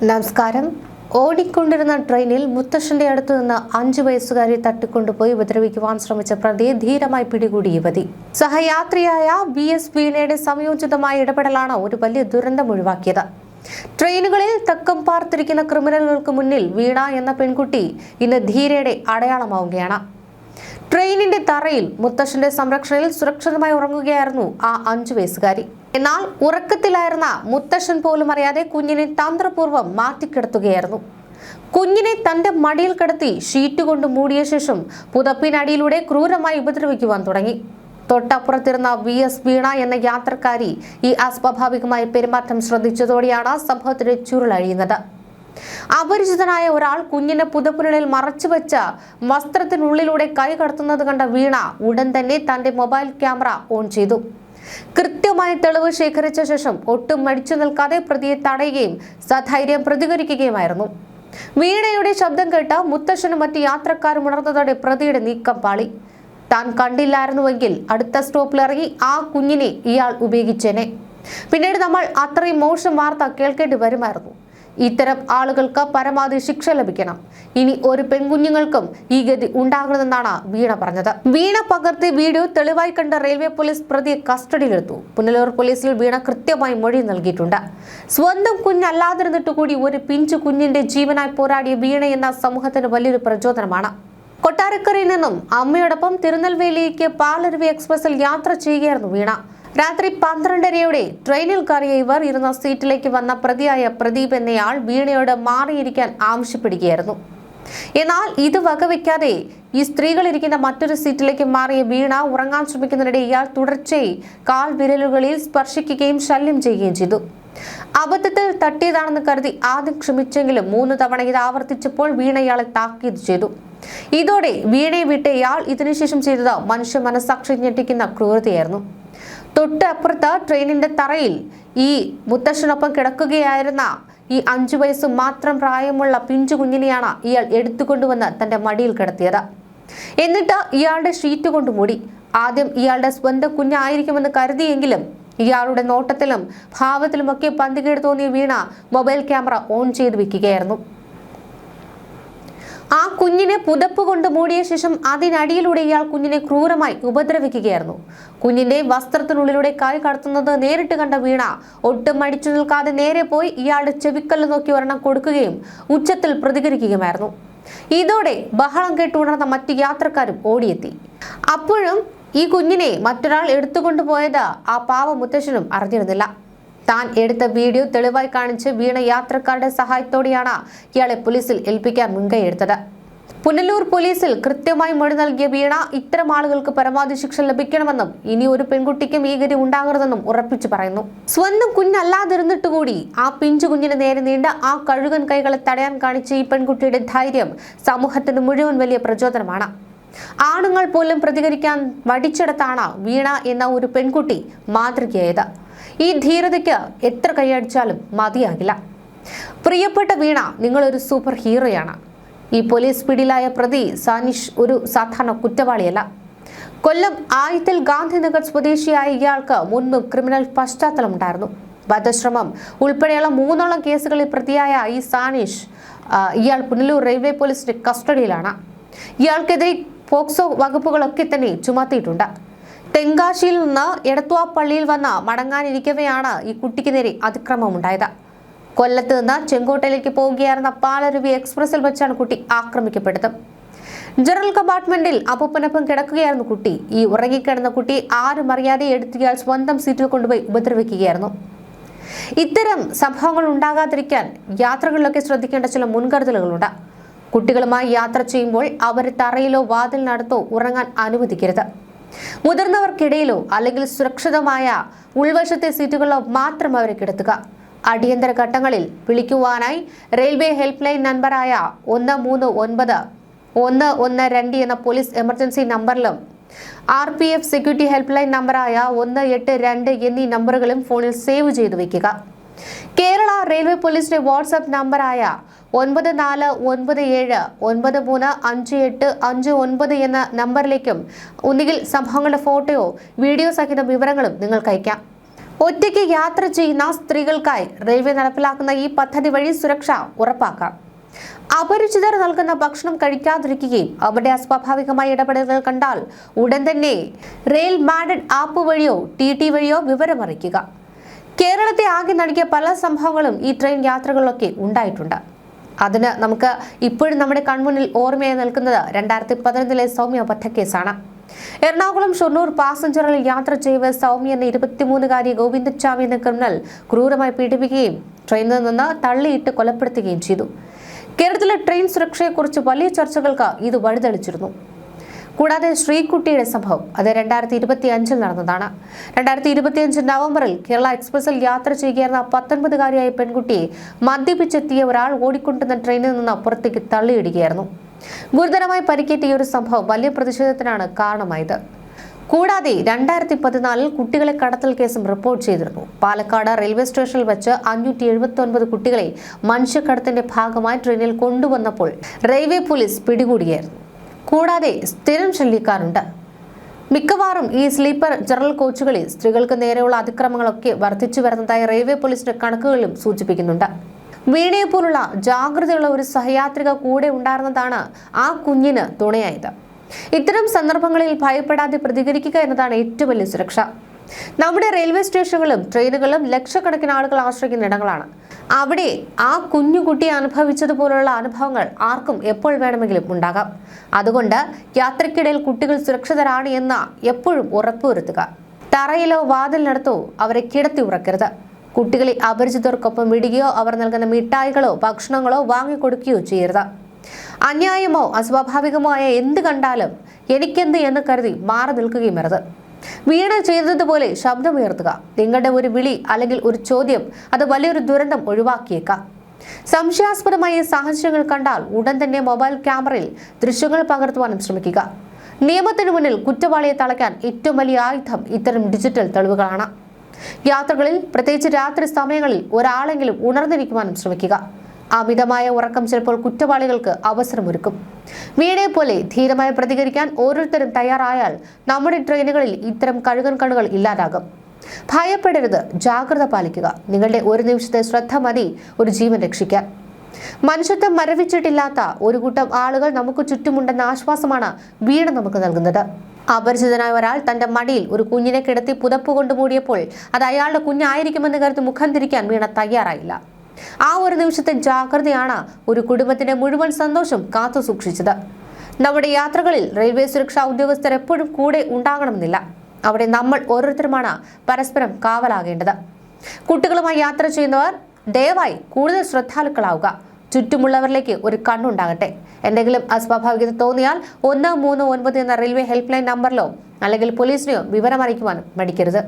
നമസ്കാരം. ഓടിക്കൊണ്ടിരുന്ന ട്രെയിനിൽ മുത്തശ്ശന്റെ അടുത്ത് നിന്ന് 5 വയസ്സുകാരി തട്ടിക്കൊണ്ടുപോയി ഉപദ്രവിക്കുവാൻ ശ്രമിച്ച പ്രതിയെ ധീരമായി പിടികൂടി യുവതി. സഹയാത്രിയായ BS വീണയുടെ സംയോജിതമായ ഇടപെടലാണ് ഒരു വലിയ ദുരന്തം ഒഴിവാക്കിയത്. ട്രെയിനുകളിൽ തക്കം പാർത്തിരിക്കുന്ന ക്രിമിനലുകൾക്ക് മുന്നിൽ വീണ എന്ന പെൺകുട്ടി ഇന്ന് ധീരയുടെ അടയാളമാവുകയാണ്. ട്രെയിനിന്റെ തറയിൽ മുത്തശ്ശന്റെ സംരക്ഷണയിൽ സുരക്ഷിതമായി ഉറങ്ങുകയായിരുന്നു ആ 5 വയസ്സുകാരി. എന്നാൽ ഉറക്കത്തിലായിരുന്ന മുത്തശ്ശൻ പോലും അറിയാതെ കുഞ്ഞിനെ തന്ത്രപൂർവ്വം മാറ്റിക്കിടത്തുകയായിരുന്നു. കുഞ്ഞിനെ തന്റെ മടിയിൽ കിടത്തി ഷീറ്റ് കൊണ്ട് മൂടിയ ശേഷം പുതപ്പിനടിയിലൂടെ ക്രൂരമായി ഉപദ്രവിക്കുവാൻ തുടങ്ങി. തൊട്ടപ്പുറത്തിരുന്ന VS വീണ എന്ന യാത്രക്കാരി ഈ അസ്വാഭാവികമായ പെരുമാറ്റം ശ്രദ്ധിച്ചതോടെയാണ് സംഭവത്തിന്റെ ചുരുളഴിയുന്നത്. അപരിചിതനായ ഒരാൾ കുഞ്ഞിനെ പുതപ്പിനുള്ളിൽ മറച്ചുവെച്ച വസ്ത്രത്തിനുള്ളിലൂടെ കൈ കടത്തുന്നത് കണ്ട വീണ ഉടൻ തന്നെ തന്റെ മൊബൈൽ ക്യാമറ ഓൺ ചെയ്തു. കൃത്യമായ തെളിവ് ശേഖരിച്ച ശേഷം ഒട്ടും മടിച്ചു നിൽക്കാതെ പ്രതിയെ തടയുകയും സധൈര്യം പ്രതികരിക്കുകയുമായിരുന്നു. വീണയുടെ ശബ്ദം കേട്ട മുത്തശ്ശനും മറ്റ് യാത്രക്കാരും ഉണർന്നതോടെ പ്രതിയുടെ നീക്കം പാളി. താൻ കണ്ടില്ലായിരുന്നുവെങ്കിൽ അടുത്ത സ്റ്റോപ്പിലിറങ്ങി ആ കുഞ്ഞിനെ ഇയാൾ ഉപയോഗിച്ചേനെ. പിന്നീട് നമ്മൾ അത്രയും മോശം വാർത്ത കേൾക്കേണ്ടി വരുമായിരുന്നു. ഇത്തരം ആളുകൾക്ക് പരമാവധി ശിക്ഷ ലഭിക്കണം. ഇനി ഒരു പെൺകുഞ്ഞുങ്ങൾക്കും ഈ ഗതി ഉണ്ടാകണമെന്നാണ് വീണ പറഞ്ഞത്. വീണ പകർത്തിയ വീഡിയോ തെളിവായി കണ്ട റെയിൽവേ പോലീസ് പ്രതിയെ കസ്റ്റഡിയിലെടുത്തു. പുനലൂർ പോലീസിൽ വീണ കൃത്യമായി മൊഴി നൽകിയിട്ടുണ്ട്. സ്വന്തം കുഞ്ഞല്ലാതിരുന്നിട്ട് കൂടി ഒരു പിഞ്ചു കുഞ്ഞിന്റെ ജീവനായി പോരാടിയ വീണ എന്ന സമൂഹത്തിന് വലിയൊരു പ്രചോദനമാണ്. കൊട്ടാരക്കരയിൽ നിന്നും അമ്മയോടൊപ്പം തിരുനെൽവേലിയിലേക്ക് പാലരുവി എക്സ്പ്രസിൽ യാത്ര ചെയ്യുകയായിരുന്നു വീണ. രാത്രി 12:30 ട്രെയിനിൽ കയറിയ ഇവർ ഇരുന്ന സീറ്റിലേക്ക് വന്ന പ്രതിയായ പ്രദീപ് എന്നയാൾ വീണയോട് മാറിയിരിക്കാൻ ആവശ്യപ്പെടുകയായിരുന്നു. എന്നാൽ ഇത് വകവയ്ക്കാതെ ഈ സ്ത്രീകൾ ഇരിക്കുന്ന മറ്റൊരു സീറ്റിലേക്ക് മാറിയ വീണ ഉറങ്ങാൻ ശ്രമിക്കുന്നതിനിടെ ഇയാൾ തുടർച്ചയായി കാൽ വിരലുകളിൽ സ്പർശിക്കുകയും ശല്യം ചെയ്യുകയും ചെയ്തു. അബദ്ധത്തിൽ തട്ടിയതാണെന്ന് കരുതി ആദ്യം ക്ഷമിച്ചെങ്കിലും 3 തവണ ഇത് ആവർത്തിച്ചപ്പോൾ വീണ ഇയാളെ താക്കീത് ചെയ്തു. ഇതോടെ വീണയെ വിട്ട ഇയാൾ ഇതിനുശേഷം ചെയ്തത് മനുഷ്യ മനസ്സാക്ഷി ഞെട്ടിക്കുന്ന ക്രൂരതയായിരുന്നു. തൊട്ടപ്പുറത്ത് ട്രെയിനിന്റെ തറയിൽ ഈ മുത്തശ്ശനൊപ്പം കിടക്കുകയായിരുന്ന ഈ 5 വയസ്സ് മാത്രം പ്രായമുള്ള പിഞ്ചു കുഞ്ഞിനെയാണ് ഇയാൾ എടുത്തുകൊണ്ടുവന്ന് തന്റെ മടിയിൽ കിടത്തിയത്. എന്നിട്ട് ഇയാളുടെ ഷീറ്റ് കൊണ്ട് മൂടി. ആദ്യം ഇയാളുടെ സ്വന്തം കുഞ്ഞായിരിക്കുമെന്ന് കരുതിയെങ്കിലും ഇയാളുടെ നോട്ടത്തിലും ഭാവത്തിലുമൊക്കെ പന്തികേട് തോന്നിയ വീണ മൊബൈൽ ക്യാമറ ഓൺ ചെയ്ത് വെക്കുകയായിരുന്നു. ആ കുഞ്ഞിനെ പുതപ്പ് കൊണ്ട് മൂടിയ ശേഷം അതിനടിയിലൂടെ ഇയാൾ കുഞ്ഞിനെ ക്രൂരമായി ഉപദ്രവിക്കുകയായിരുന്നു. കുഞ്ഞിന്റെ വസ്ത്രത്തിനുള്ളിലൂടെ കൈ കടത്തുന്നത് നേരിട്ട് കണ്ട വീണ ഒട്ടും മടിച്ചു നിൽക്കാതെ നേരെ പോയി ഇയാളുടെ ചെവിക്കല്ല് നോക്കി ഒരെണ്ണം കൊടുക്കുകയും ഉച്ചത്തിൽ പ്രതികരിക്കുകയുമായിരുന്നു. ഇതോടെ ബഹളം കേട്ടുണർന്ന മറ്റു യാത്രക്കാരും ഓടിയെത്തി. അപ്പോഴും ഈ കുഞ്ഞിനെ മറ്റൊരാൾ എടുത്തുകൊണ്ടുപോയത് ആ പാവ മുത്തശ്ശനും അറിഞ്ഞിരുന്നില്ല. താൻ എടുത്ത വീഡിയോ തെളിവായി കാണിച്ച് വീണ യാത്രക്കാരുടെ സഹായത്തോടെയാണ് ഇയാളെ പോലീസിൽ ഏൽപ്പിക്കാൻ മുൻകൈ എടുത്തത്. പുനലൂർ പോലീസിൽ കൃത്യമായി മൊഴി നൽകിയ വീണ ഇത്തരം ആളുകൾക്ക് പരമാവധി ശിക്ഷ ലഭിക്കണമെന്നും ഇനി ഒരു പെൺകുട്ടിക്കും ഈ ഗതി ഉണ്ടാകരുതെന്നും ഉറപ്പിച്ചു പറയുന്നു. സ്വന്തം കുഞ്ഞല്ലാതിരുന്നിട്ട് കൂടി ആ പിഞ്ചു കുഞ്ഞിന് നേരെ നീണ്ട ആ കഴുകൻ കൈകളെ തടയാൻ കാണിച്ച ഈ പെൺകുട്ടിയുടെ ധൈര്യം സമൂഹത്തിന് മുഴുവൻ വലിയ പ്രചോദനമാണ്. ആണുങ്ങൾ പോലും പ്രതികരിക്കാൻ മടിച്ചിടത്താണ് വീണ എന്ന ഒരു പെൺകുട്ടി മാതൃകയായത്. ഈ ധീരതയ്ക്ക് എത്ര കൈയടിച്ചാലും മതിയാകില്ല. പ്രിയപ്പെട്ട വീണ, നിങ്ങളൊരു സൂപ്പർ ഹീറോയാണ്. ഈ പോലീസ് പിടിയിലായ പ്രതി സാനിഷ് ഒരു സാധാരണ കുറ്റവാളിയല്ല. കൊല്ലം ആയിത്തിൽ ഗാന്ധിനഗർ സ്വദേശിയായ ഇയാൾക്ക് മുൻപ് ക്രിമിനൽ പശ്ചാത്തലമുണ്ടായിരുന്നു. വധശ്രമം ഉൾപ്പെടെയുള്ള 3ഓളം കേസുകളിൽ പ്രതിയായ ഈ സാനിഷ് ഇയാൾ പുനലൂർ റെയിൽവേ പോലീസിന്റെ കസ്റ്റഡിയിലാണ്. ഇയാൾക്കെതിരെ പോക്സോ വകുപ്പുകളൊക്കെ തന്നെ ചുമത്തിയിട്ടുണ്ട്. തെങ്കാശിയിൽ നിന്ന് എടത്വാ പള്ളിയിൽ വന്ന് മടങ്ങാനിരിക്കവെയാണ് ഈ കുട്ടിക്ക് നേരെ അതിക്രമമുണ്ടായത്. കൊല്ലത്ത് നിന്ന് ചെങ്കോട്ടയിലേക്ക് പോവുകയായിരുന്ന പാലരുവി എക്സ്പ്രസിൽ വെച്ചാണ് കുട്ടി ആക്രമിക്കപ്പെട്ടത്. ജനറൽ കമ്പാർട്ട്മെന്റിൽ അപ്പൂപ്പനൊപ്പം കിടക്കുകയായിരുന്നു കുട്ടി. ഈ ഉറങ്ങിക്കിടന്ന കുട്ടി ആരും അറിയാതെ എടുത്തിയാൽ സ്വന്തം സീറ്റിൽ കൊണ്ടുപോയി ഉപദ്രവിക്കുകയായിരുന്നു. ഇത്തരം സംഭവങ്ങൾ ഉണ്ടാകാതിരിക്കാൻ യാത്രകളിലൊക്കെ ശ്രദ്ധിക്കേണ്ട ചില മുൻകരുതലുകളുണ്ട്. കുട്ടികളുമായി യാത്ര ചെയ്യുമ്പോൾ അവരെ തറയിലോ വാതിലിനടുത്തോ ഉറങ്ങാൻ അനുവദിക്കരുത്. മുതിർന്നവർക്കിടയിലോ അല്ലെങ്കിൽ സുരക്ഷിതമായ ഉൾവശത്തെ സീറ്റുകളിലോ മാത്രം അവരെ കിടത്തുക. അടിയന്തര ഘട്ടങ്ങളിൽ വിളിക്കുവാനായി റെയിൽവേ ഹെൽപ്പ് ലൈൻ നമ്പറായ 139 112 എന്ന പോലീസ് എമർജൻസി നമ്പറിലും RPF സെക്യൂരിറ്റി ഹെൽപ്പ് ലൈൻ നമ്പറായ 182 എന്നീ നമ്പറുകളും ഫോണിൽ സേവ് ചെയ്തു വയ്ക്കുക. കേരള റെയിൽവേ പോലീസിന്റെ വാട്സ്ആപ്പ് നമ്പറായ 9447935859 എന്ന നമ്പറിലേക്കും ഒന്നുകിൽ സംഭവങ്ങളുടെ ഫോട്ടോയോ വീഡിയോ സഹിത വിവരങ്ങളും നിങ്ങൾക്ക് അയക്കാം. ഒറ്റയ്ക്ക് യാത്ര ചെയ്യുന്ന സ്ത്രീകൾക്കായി റെയിൽവേ നടപ്പിലാക്കുന്ന ഈ പദ്ധതി വഴി സുരക്ഷ ഉറപ്പാക്കാം. അപരിചിതർ നൽകുന്ന ഭക്ഷണം കഴിക്കാതിരിക്കുകയും അവരുടെ അസ്വാഭാവികമായ ഇടപെടലുകൾ കണ്ടാൽ ഉടൻ തന്നെ റെയിൽ മാഡഡ് ആപ്പ് വഴിയോ TT വഴിയോ വിവരമറിയിക്കുക. കേരളത്തെ ആകെ നടുക്കിയ പല സംഭവങ്ങളും ഈ ട്രെയിൻ യാത്രകളിലൊക്കെ ഉണ്ടായിട്ടുണ്ട്. അതിന് നമുക്ക് ഇപ്പോഴും നമ്മുടെ കൺമുന്നിൽ ഓർമ്മയായി നിൽക്കുന്നത് 2011 സൗമ്യ വധക്കേസാണ്. എറണാകുളം ഷൊർണൂർ പാസഞ്ചറിൽ യാത്ര ചെയ്യവേ സൗമ്യ എന്ന 23-കാരി ഗോവിന്ദച്ചാമി എന്ന ക്രിമിനൽ ക്രൂരമായി പീഡിപ്പിക്കുകയും ട്രെയിനിൽ നിന്ന് തള്ളിയിട്ട് കൊലപ്പെടുത്തുകയും ചെയ്തു. കേരളത്തിലെ ട്രെയിൻ സുരക്ഷയെക്കുറിച്ച് വലിയ ചർച്ചകൾക്ക് ഇത് വഴിതെളിച്ചിരുന്നു. കൂടാതെ ശ്രീകുട്ടിയുടെ സംഭവം അത് 2025 നടന്നതാണ്. 2025 നവംബറിൽ കേരള എക്സ്പ്രസിൽ യാത്ര ചെയ്യുകയായിരുന്ന 19-കാരിയായ പെൺകുട്ടിയെ മദ്യപിച്ചെത്തിയ ഒരാൾ ഓടിക്കൊണ്ടുവന്ന ട്രെയിനിൽ നിന്ന് പുറത്തേക്ക് തള്ളിയിടുകയായിരുന്നു. ഗുരുതരമായി പരിക്കേറ്റ ഈ ഒരു സംഭവം വലിയ പ്രതിഷേധത്തിനാണ് കാരണമായത്. കൂടാതെ 2014 കുട്ടികളെ കടത്തൽ കേസും റിപ്പോർട്ട് ചെയ്തിരുന്നു. പാലക്കാട് റെയിൽവേ സ്റ്റേഷനിൽ വെച്ച് 579 കുട്ടികളെ മനുഷ്യക്കടത്തിന്റെ ഭാഗമായി ട്രെയിനിൽ കൊണ്ടുവന്നപ്പോൾ റെയിൽവേ പോലീസ് പിടികൂടുകയായിരുന്നു. കൂടാതെ സ്ഥിരം ശല്യക്കാരുണ്ട്. മിക്കവാറും ഈ സ്ലീപ്പർ ജനറൽ കോച്ചുകളിൽ സ്ത്രീകൾക്ക് നേരെയുള്ള അതിക്രമങ്ങളൊക്കെ വർദ്ധിച്ചു വരുന്നതായി റെയിൽവേ പോലീസിന്റെ കണക്കുകളിലും സൂചിപ്പിക്കുന്നുണ്ട്. വീണയെ പോലുള്ള ജാഗ്രതയുള്ള ഒരു സഹയാത്രിക കൂടെ ഉണ്ടായിരുന്നതാണ് ആ കുഞ്ഞിന് തുണയായത്. ഇത്തരം സന്ദർഭങ്ങളിൽ ഭയപ്പെടാതെ പ്രതികരിക്കുക എന്നതാണ് ഏറ്റവും വലിയ സുരക്ഷ. നമ്മുടെ റെയിൽവേ സ്റ്റേഷനുകളും ട്രെയിനുകളും ലക്ഷക്കണക്കിന് ആളുകൾ ആശ്രയിക്കുന്ന ഇടങ്ങളാണ്. അവിടെ ആ കുഞ്ഞുകുട്ടിയെ അനുഭവിച്ചതുപോലുള്ള അനുഭവങ്ങൾ ആർക്കും എപ്പോൾ വേണമെങ്കിലും ഉണ്ടാകാം. അതുകൊണ്ട് യാത്രക്കിടയിൽ കുട്ടികൾ സുരക്ഷിതരാണ് എന്ന് എപ്പോഴും ഉറപ്പുവരുത്തുക. തറയിലോ വാതിലിനടുത്തോ അവരെ കിടത്തി ഉറക്കരുത്. കുട്ടികളെ അപരിചിതർക്കൊപ്പം വിടുകയോ അവർ നൽകുന്ന മിഠായികളോ ഭക്ഷണങ്ങളോ വാങ്ങിക്കൊടുക്കുകയോ ചെയ്യരുത്. അന്യായമോ അസ്വാഭാവികമോ ആയ എന്ത് കണ്ടാലും എനിക്കെന്ത് എന്ന് കരുതി മാറി നിൽക്കുകയും വരുത്. വീണ ചെയ്തതുപോലെ ശബ്ദമുയർത്തുക. നിങ്ങളുടെ ഒരു വിളി അല്ലെങ്കിൽ ഒരു ചോദ്യം അത് വലിയൊരു ദുരന്തം ഒഴിവാക്കിയേക്കാം. സംശയാസ്പദമായ സാഹചര്യങ്ങൾ കണ്ടാൽ ഉടൻ തന്നെ മൊബൈൽ ക്യാമറയിൽ ദൃശ്യങ്ങൾ പകർത്തുവാനും ശ്രമിക്കുക. നിയമത്തിന് മുന്നിൽ കുറ്റവാളിയെ തളയ്ക്കാൻ ഏറ്റവും വലിയ ആയുധം ഇത്തരം ഡിജിറ്റൽ തെളിവുകളാണ്. യാത്രകളിൽ പ്രത്യേകിച്ച് രാത്രി സമയങ്ങളിൽ ഒരാളെങ്കിലും ഉണർന്നിരിക്കുവാനും ശ്രമിക്കുക. അമിതമായ ഉറക്കം ചിലപ്പോൾ കുറ്റവാളികൾക്ക് അവസരമൊരുക്കും. വീണയെ പോലെ ധീരമായി പ്രതികരിക്കാൻ ഓരോരുത്തരും തയ്യാറായാൽ നമ്മുടെ ട്രെയിനുകളിൽ ഇത്തരം കഴുകൻ കണ്ണുകൾ ഇല്ലാതാകും. ഭയപ്പെടരുത്, ജാഗ്രത പാലിക്കുക. നിങ്ങളുടെ ഒരു നിമിഷത്തെ ശ്രദ്ധ മതി ഒരു ജീവൻ രക്ഷിക്കാൻ. മനുഷ്യത്വം മരവിച്ചിട്ടില്ലാത്ത ഒരു കൂട്ടം ആളുകൾ നമുക്ക് ചുറ്റുമുണ്ടെന്ന ആശ്വാസമാണ് വീണ നമുക്ക് നൽകുന്നത്. അപരിചിതനായ ഒരാൾ തന്റെ മടിയിൽ ഒരു കുഞ്ഞിനെ കിടത്തി പുതപ്പ് കൊണ്ട് മൂടിയപ്പോൾ അത് അയാളുടെ കുഞ്ഞായിരിക്കുമെന്ന് കരുതി മുഖം തിരിക്കാൻ വീണ തയ്യാറായില്ല. ആ ഒരു നിമിഷത്തെ ജാഗ്രതയാണ് ഒരു കുടുംബത്തിന്റെ മുഴുവൻ സന്തോഷം കാത്തു സൂക്ഷിച്ചത്. നമ്മുടെ യാത്രകളിൽ റെയിൽവേ സുരക്ഷാ ഉദ്യോഗസ്ഥർ എപ്പോഴും കൂടെ ഉണ്ടാകണമെന്നില്ല. അവിടെ നമ്മൾ ഓരോരുത്തരുമാണ് പരസ്പരം കാവലാകേണ്ടത്. കുട്ടികളുമായി യാത്ര ചെയ്യുന്നവർ ദയവായി കൂടുതൽ ശ്രദ്ധാലുക്കളാവുക. ചുറ്റുമുള്ളവരിലേക്ക് ഒരു കണ്ണുണ്ടാകട്ടെ. എന്തെങ്കിലും അസ്വാഭാവികത തോന്നിയാൽ 139 എന്ന റെയിൽവേ ഹെൽപ്പ് ലൈൻ നമ്പറിലോ അല്ലെങ്കിൽ പോലീസിനെയോ വിവരമറിയിക്കുവാനും മടിക്കരുത്.